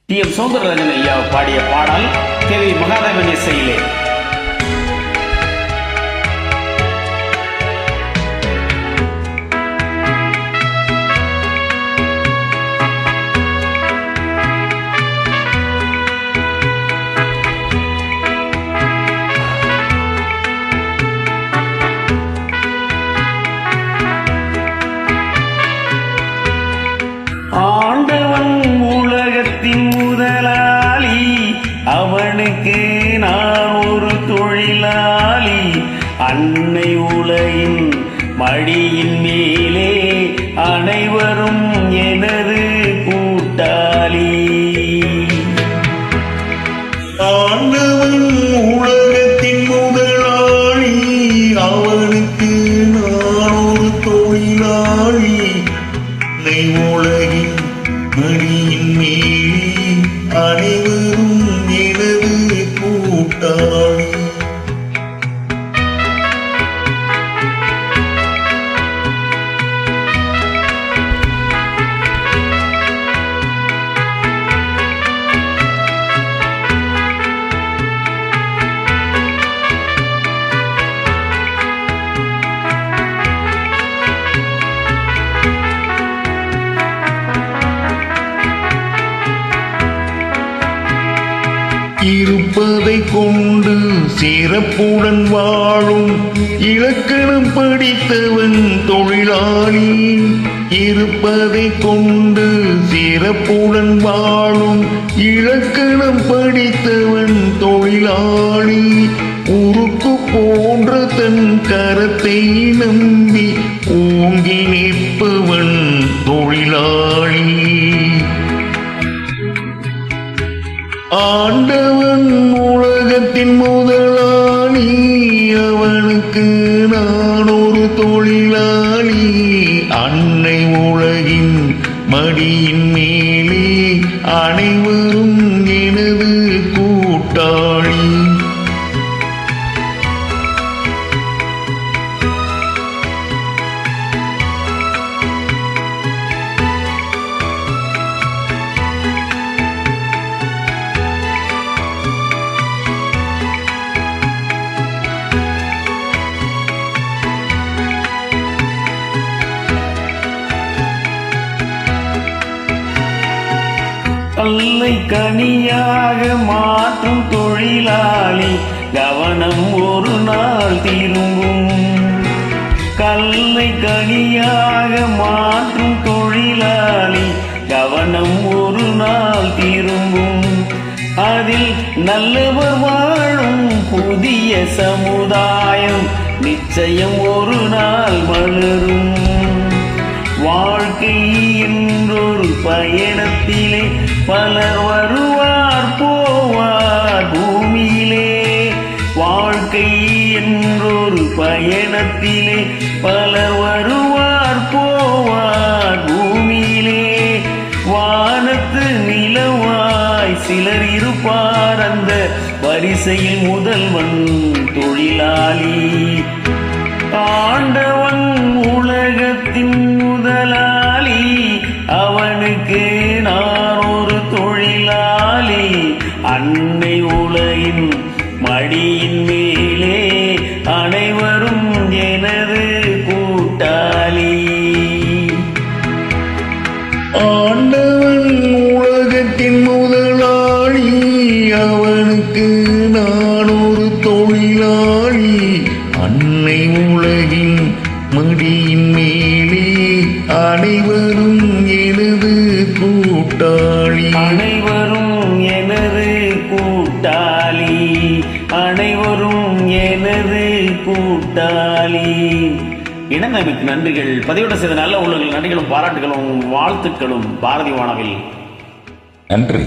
TM. Soundararajan ஐயா பாடிய பாடல் கே.வி. மகாதேவன் இசையிலே. ஆண்டவன் உலகத்தின் முதலாளி, அவனுக்கு நான் ஒரு தொழிலாளி. அன்னை உலகின் மடியின் மேலே அனைவரும் எனது கூட்டாளி. ஆண்டவன் உலகத்தின் முதலாளி, அவனுக்கு நான் ஒரு தொழிலாளி. உலகின் மடியின் மேலே அனைவரும் எனது கூட்டாளி. இருப்பதை கொண்டு சிறப்புடன் வாழும் இலக்கணம் படித்தவன் தொழிலாளி. இருப்பதை கொண்டு சிறப்புடன் வாழும் இலக்கணம் படித்தவன் தொழிலாளி. உருக்கு போன்ற தன் கரத்தை நம்பி ஓங்கி நிற்பவன் தொழிலாளி. ஆண்டவன் உலகத்தின் முதலாளி, அவனுக்கு நான் ஒரு தொழிலாளி. அன்னை உலகின் மடியின் மேலே அனைவரும் எனது கூட்டாளி. கல்லை கனியாக மாற்றும் தொழிலாளி, கவனம் ஒரு நாள் திரும்பும். கல்லை கனியாக மாற்றும் தொழிலாளி, கவனம் ஒரு நாள் திரும்பும். அதில் நல்லவர் வாழும் புதிய சமுதாயம் நிச்சயம் ஒரு நாள் மலரும். வாழ்க்கை என்றொரு பயணத்திலே பலர் வருவார் போவார் பூமியிலே. வாழ்க்கை என்றொரு பயணத்திலே பலர் வருவார் போவார் பூமியிலே. வானத்து நிலவாய் சிலர் இருப்பார், அந்த வரிசையில் முதல்வன் தொழிலாளி. ஆண்டவன் உலகத்தின் முதலாளி, அவனுக்கு நான் ஒரு தொழிலாளி. அன்னை உலகின் மடியின் மேலே அனைவரும் எனது கூட்டாளி. ஆண்டவன் உலகத்தின் முதலாளி, அவனுக்கு நான் ஒரு தொழிலாளி. அன்னை உலகின் மடியின் மேலே அனைவரும் எனது கூட்டாளி. அனைவரும் எனது கூட்டாளி, அனைவரும் எனது கூட்டாளி. இணைந்தமைக்கு நன்றிகள். பதிவிட செய்த நல்ல உள்ளங்கள் நன்றிகளும் பாராட்டுகளும் வாழ்த்துக்களும். பாரதி வானவில். நன்றி.